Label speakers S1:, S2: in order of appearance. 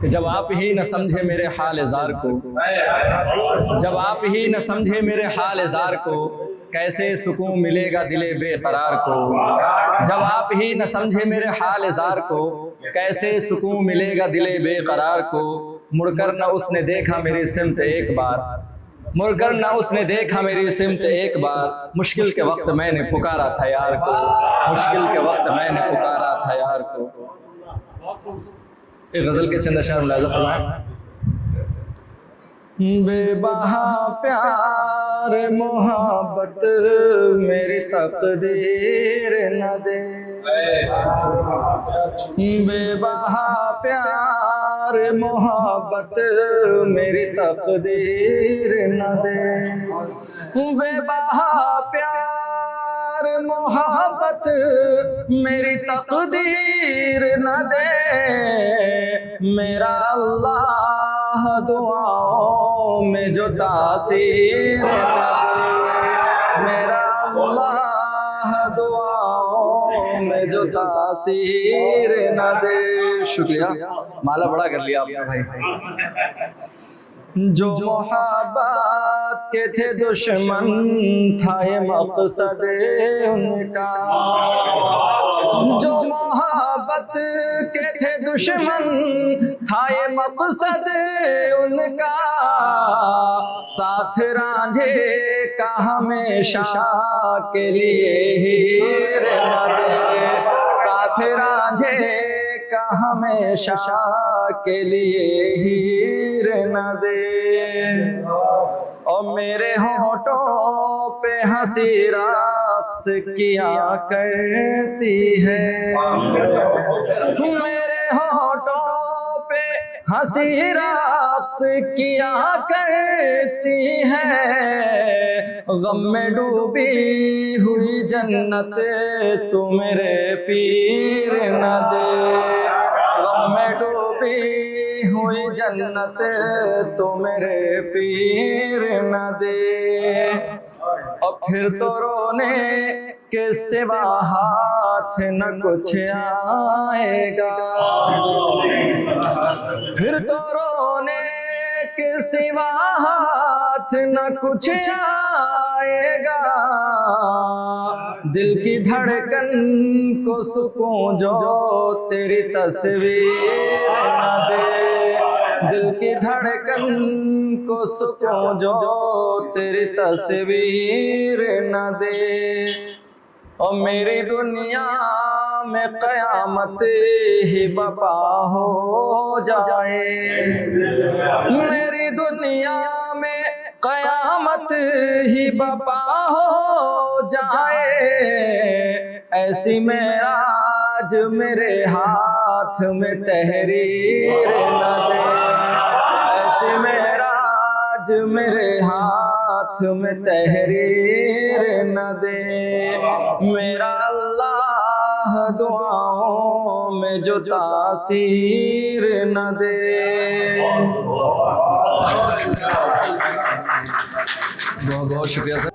S1: कि जब आप ही न समझे मेरे हाल ज़ार को, जब आप ही न समझे मेरे हाल ज़ार को, कैसे सुकून मिलेगा दिले बेकरार को। जब आप ही न समझे मेरे हाल ज़ार को, कैसे सुकून मिलेगा दिले बेकरार को। मुड़कर न उसने देखा मेरी सिमत एक बार, मुड़कर न उसने देखा मेरी सिमत एक बार। मुश्किल के वक्त मैंने पुकारा था यार को, मुश्किल के वक्त मैंने पुकारा था यार को। एक गजल के चंद अशआर मुलाहिज़ा फरमाएं। बेबहा प्यार मोहब्बत मेरी तकदीर न दे, बेबहा प्यार मोहब्बत मेरी तकदीर न दे। बेबहा प्यार मोहब्बत मेरी तकदीर न दे। मेरा अल्लाह दुआओं में जो तासीर न दे, मेरा अल्लाह दुआओं में जो तासीर न दे। शुक्रिया, माला बड़ा कर लिया आपने भाई। जो मोहब्बत के थे दुश्मन था ये मकसद उनका, जो मोहब्बत के थे दुश्मन था ये मकसद उनका। साथ रांझे का हमेशा के लिए हीर न दे, साथ रांझे का हमेशा के लिए हीर न दे। और मेरे होठों पे हंसी रक्स किया करती है, मेरे होठों पे हंसी रक्स किया करती है। गम में डूबी हुई जन्नत तू मेरे पीर न दे, गम में डूबी हुई जन्नत तो मेरे पीर न दे। और फिर तो रोने के सिवा हाथ न कुछ आएगा, फिर तो रोने के सिवा हाथ न कुछ आएगा। दिल की धड़कन को सुकून जो तेरी तस्वीर न दे, दिल की धड़कन को सुकून जो तेरी तस्वीर न दे। और मेरी दुनिया में क़यामत ही बपा हो जाए, मेरी दुनिया में क़यामत ही बपा हो जाए। ऐसी मेराज मेरे हाथ में तहरीर न दे, ऐसी मेराज मेरे हाथ में तहरीर न दे। मेरा अल्लाह दुआओं में जो तासीर न दे। बहुत बहुत शुक्रिया सर।